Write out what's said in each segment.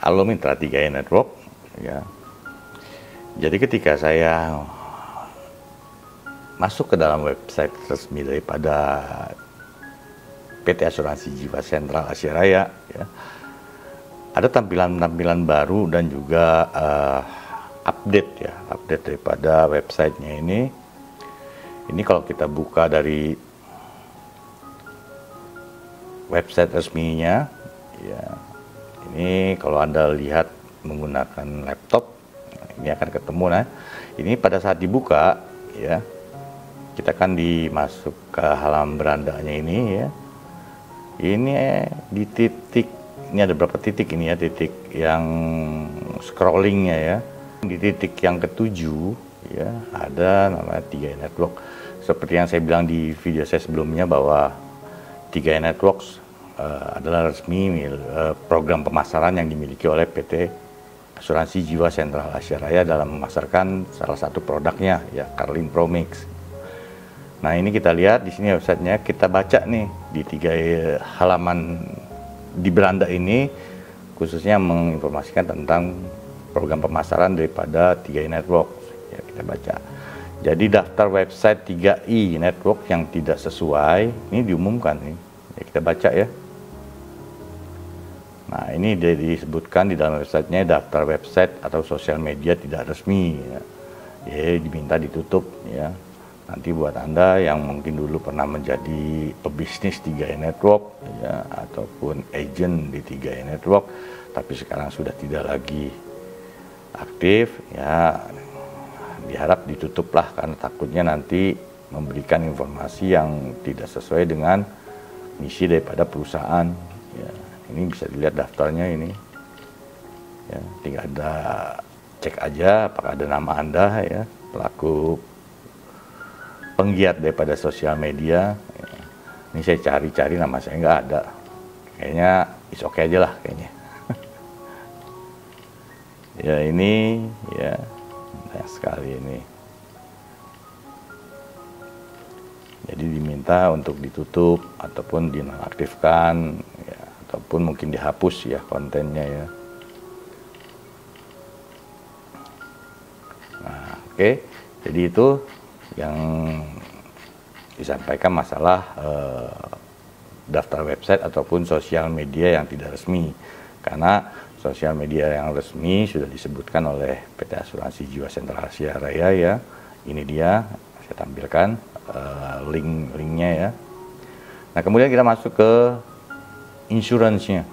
Halo mitra 3i Network ya. Jadi ketika saya masuk ke dalam website resmi daripada PT Asuransi Jiwa Sentral Asia Raya ya, ada tampilan-tampilan baru dan juga update daripada websitenya ini. Ini kalau kita buka dari website resminya ya, ini kalau Anda lihat menggunakan laptop, ini akan ketemu. Nah, ini pada saat dibuka ya, kita akan dimasuk ke halaman berandanya ini ya. Ini di titik, ini ada berapa titik ini ya, titik yang scrollingnya ya. Di titik yang ketujuh ya, ada namanya 3i Network. Seperti yang saya bilang di video saya sebelumnya bahwa 3i Networks adalah resmi program pemasaran yang dimiliki oleh PT Asuransi Jiwa Sentral Asia Raya dalam memasarkan salah satu produknya ya, Carlin Promix. Nah, ini kita lihat di sini websitenya, kita baca nih di 3 halaman di beranda ini, khususnya menginformasikan tentang program pemasaran daripada 3i Network ya, kita baca. Jadi daftar website 3i Network yang tidak sesuai ini diumumkan nih ya, kita baca ya. Nah, ini disebutkan di dalam websitenya, daftar website atau sosial media tidak resmi ya. Ya, diminta ditutup ya. Nanti buat Anda yang mungkin dulu pernah menjadi pebisnis 3i Network ya, ataupun agent di 3i Network, tapi sekarang sudah tidak lagi aktif ya, diharap ditutup lah, karena takutnya nanti memberikan informasi yang tidak sesuai dengan misi daripada perusahaan ya. Ini bisa dilihat daftarnya ini ya, tinggal ada cek aja apakah ada nama Anda ya, pelaku penggiat daripada sosial media ya. Ini saya cari-cari, nama saya nggak ada, kayaknya is oke aja lah kayaknya. Ya ini ya, banyak sekali ini. Jadi diminta untuk ditutup ataupun dinonaktifkan ya, ataupun mungkin dihapus ya kontennya ya. Nah, oke. Jadi itu yang disampaikan masalah daftar website ataupun sosial media yang tidak resmi. Karena sosial media yang resmi sudah disebutkan oleh PT Asuransi Jiwa Sentral Asia Raya ya. Ini dia, saya tampilkan link-linknya ya. Nah, kemudian kita masuk ke insurance-nya.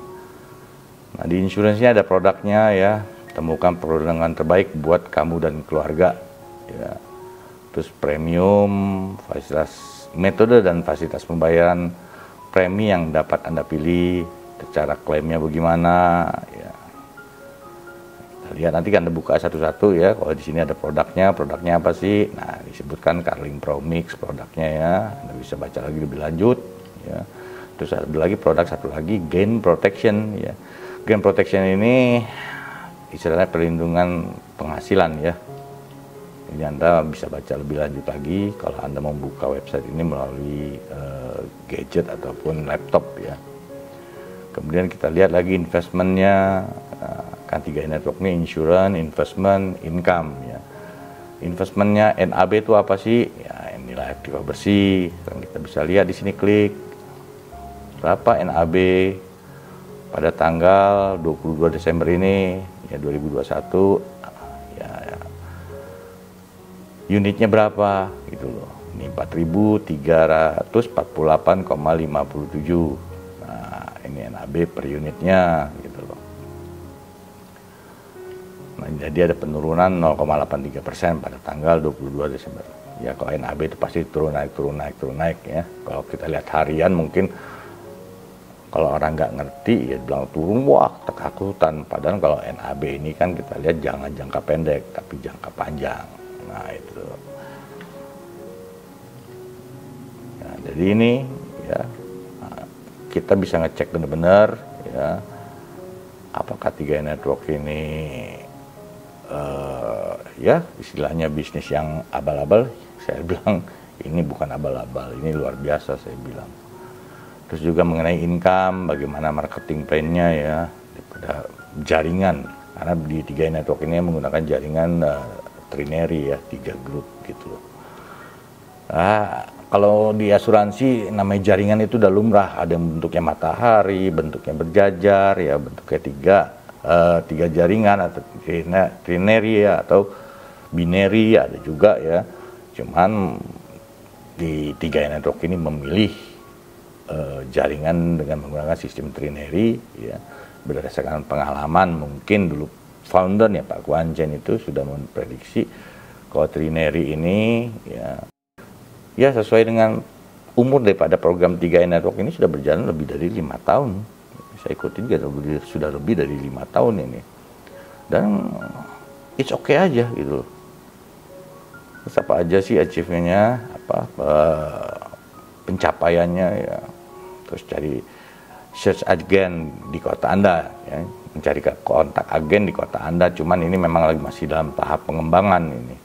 Nah, di insurance-nya ada produknya ya. Temukan perlindungan terbaik buat kamu dan keluarga ya. Terus premium, fasilitas, metode dan fasilitas pembayaran premi yang dapat Anda pilih, cara klaimnya bagaimana ya. Kita lihat nanti Anda buka satu-satu ya. Kalau di sini ada produknya apa sih? Nah, disebutkan Carlin Promix produknya ya. Anda bisa baca lagi lebih lanjut ya. Terus ada lagi produk satu lagi, Gain Protection ya. Gain Protection ini istilahnya perlindungan penghasilan ya. Ini Anda bisa baca lebih lanjut lagi kalau Anda membuka website ini melalui gadget ataupun laptop ya. Kemudian kita lihat lagi investmentnya, kan 3i Network ini insurance, investment, income ya. Investmentnya NAB itu apa sih? Ya, nilai aktiva bersih. Dan kita bisa lihat di sini, klik berapa NAB pada tanggal 22 Desember ini ya 2021 ya, unitnya berapa gitu loh. Ini 4.348,57. Nah, ini NAB per unitnya gitu loh. Nah, jadi ada penurunan 0,83% pada tanggal 22 Desember. Ya, kalau NAB itu pasti turun naik ya. Kalau kita lihat harian mungkin kalau orang nggak ngerti ya bilang turun, wah ketakutan. Padahal kalau NAB ini kan kita lihat jangan jangka pendek tapi jangka panjang. Nah itu. Nah, jadi ini ya kita bisa ngecek benar-benar ya apakah 3i Network ini ya istilahnya bisnis yang abal-abal. Saya bilang ini bukan abal-abal, ini luar biasa saya bilang. Terus juga mengenai income, bagaimana marketing plan-nya ya, daripada jaringan, karena di 3i Network ini menggunakan jaringan trinary ya, 3 grup gitu loh. Kalau di asuransi namanya jaringan itu udah lumrah, ada yang bentuknya matahari, bentuknya berjajar ya, bentuknya tiga jaringan atau trinary ya, atau binary ada juga ya. Cuman di 3i Network ini memilih jaringan dengan menggunakan sistem trinary ya, berdasarkan pengalaman. Mungkin dulu foundernya Pak Guan Chen itu sudah memprediksi kalau trinary ini ya sesuai dengan umur daripada program 3i Network ini sudah berjalan lebih dari 5 tahun. Saya ikutin sudah lebih dari 5 tahun ini. Dan it's okay aja gitu loh. Terus apa aja sih achieve-nya, pencapaiannya ya. Terus cari search agen di kota Anda ya, mencari kontak agen di kota Anda. Cuman ini memang masih dalam tahap pengembangan ini.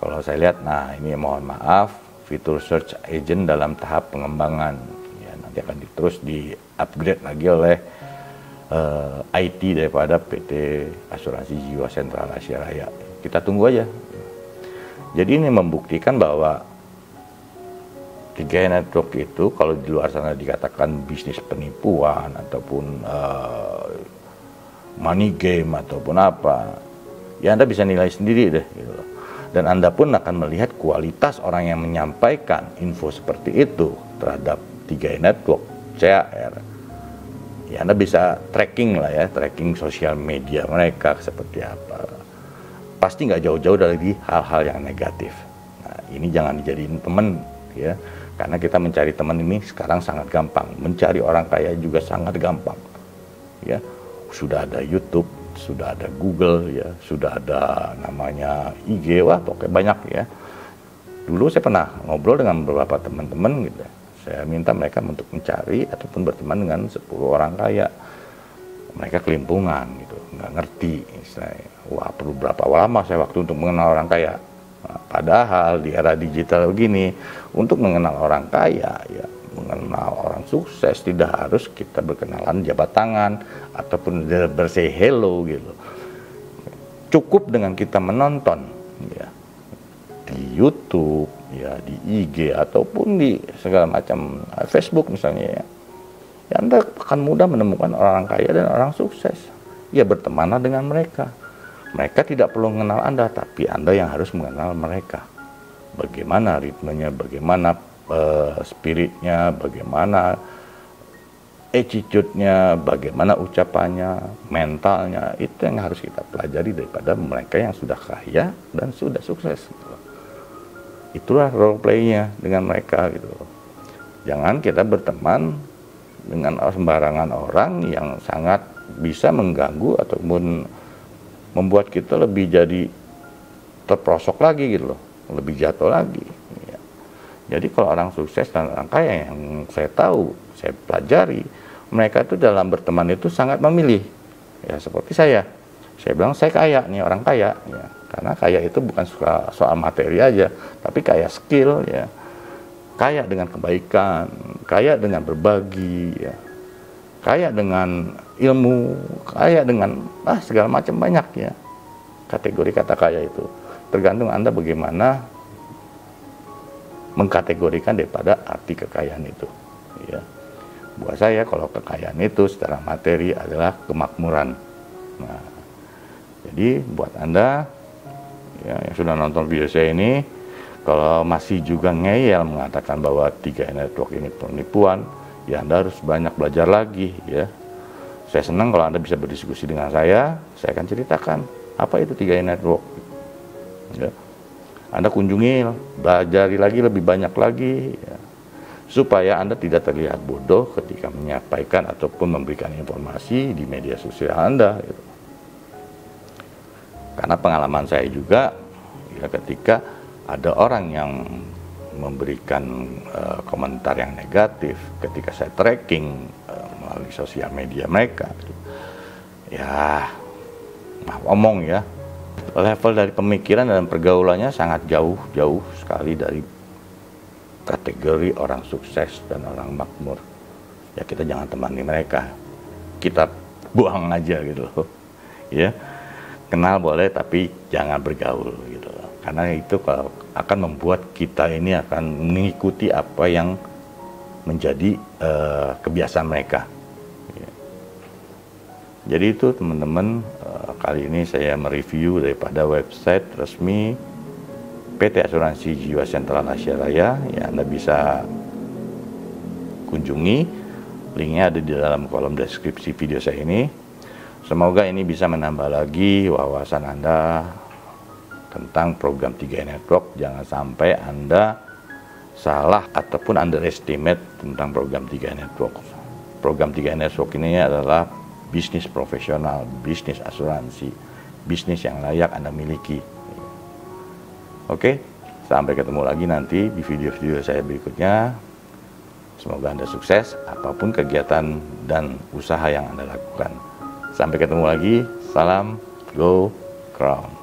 Kalau saya lihat, nah ini mohon maaf, fitur search agent dalam tahap pengembangan. Ya, nanti akan terus di-upgrade lagi oleh IT daripada PT Asuransi Jiwa Sentral Asia Raya. Kita tunggu aja. Jadi ini membuktikan bahwa 3i Network itu kalau di luar sana dikatakan bisnis penipuan ataupun money game ataupun apa, ya Anda bisa nilai sendiri deh gitu loh. Dan Anda pun akan melihat kualitas orang yang menyampaikan info seperti itu terhadap 3i Network, CAR. Ya Anda bisa tracking lah ya, tracking sosial media mereka seperti apa. Pasti nggak jauh-jauh dari hal-hal yang negatif. Nah, ini jangan dijadiin teman ya, karena kita mencari teman ini sekarang sangat gampang. Mencari orang kaya juga sangat gampang. Ya, sudah ada YouTube, sudah ada Google ya, sudah ada namanya IG, wah pokoknya banyak ya. Dulu saya pernah ngobrol dengan beberapa teman-teman gitu. Saya minta mereka untuk mencari ataupun berteman dengan 10 orang kaya. Mereka kelimpungan gitu, nggak ngerti istilahnya. Wah, perlu berapa lama saya waktu untuk mengenal orang kaya. Nah, padahal di era digital begini, untuk mengenal orang kaya ya, mengenal orang sukses tidak harus kita berkenalan jabat tangan ataupun bersay hello gitu. Cukup dengan kita menonton ya di YouTube ya, di IG ataupun di segala macam Facebook misalnya ya. Ya, Anda akan mudah menemukan orang kaya dan orang sukses. Ya, bertemanlah dengan mereka. Mereka tidak perlu mengenal Anda, tapi Anda yang harus mengenal mereka. Bagaimana ritmenya, bagaimana spiritnya, bagaimana attitude-nya, bagaimana ucapannya, mentalnya. Itu yang harus kita pelajari daripada mereka yang sudah kaya dan sudah sukses. Itulah role play-nya dengan mereka gitu. Jangan kita berteman dengan sembarangan orang yang sangat bisa mengganggu ataupun membuat kita lebih jadi terprosok lagi gitu loh, lebih jatuh lagi ya. Jadi kalau orang sukses dan orang kaya yang saya tahu, saya pelajari, mereka itu dalam berteman itu sangat memilih ya, seperti saya bilang saya kaya nih, orang kaya ya, karena kaya itu bukan soal materi aja, tapi kaya skill ya, kaya dengan kebaikan, kaya dengan berbagi, ya, kaya dengan ilmu, kaya dengan segala macam banyak ya. Kategori kata kaya itu tergantung Anda bagaimana mengkategorikan daripada arti kekayaan itu. Ya. Buat saya kalau kekayaan itu secara materi adalah kemakmuran. Nah, jadi buat Anda ya, yang sudah nonton video saya ini, kalau masih juga ngeyel mengatakan bahwa 3i Network ini penipuan, ya Anda harus banyak belajar lagi ya. Saya senang kalau Anda bisa berdiskusi dengan saya akan ceritakan apa itu 3i Network. Ya. Anda kunjungi, belajari lagi lebih banyak lagi ya, supaya Anda tidak terlihat bodoh ketika menyampaikan ataupun memberikan informasi di media sosial Anda gitu. Karena pengalaman saya juga ya, ketika ada orang yang memberikan komentar yang negatif ketika saya tracking melalui sosial media mereka, ya omong ya, level dari pemikiran dan pergaulannya sangat jauh sekali dari kategori orang sukses dan orang makmur. Ya kita jangan temani mereka, kita buang aja gitu loh. Ya, kenal boleh tapi jangan bergaul gitu loh. Karena itu kalau akan membuat kita ini akan mengikuti apa yang menjadi kebiasaan mereka. Ya. Jadi itu teman-teman, kali ini saya mereview daripada website resmi PT Asuransi Jiwa Sentral Asia Raya, yang Anda bisa kunjungi. Linknya ada di dalam kolom deskripsi video saya ini. Semoga ini bisa menambah lagi wawasan Anda tentang program 3 Network. Jangan sampai Anda salah ataupun underestimate tentang program 3 Network. Program 3 Network ini adalah bisnis profesional, bisnis asuransi, bisnis yang layak Anda miliki. Oke, sampai ketemu lagi nanti di video-video saya berikutnya. Semoga Anda sukses apapun kegiatan dan usaha yang Anda lakukan. Sampai ketemu lagi. Salam Go Crown.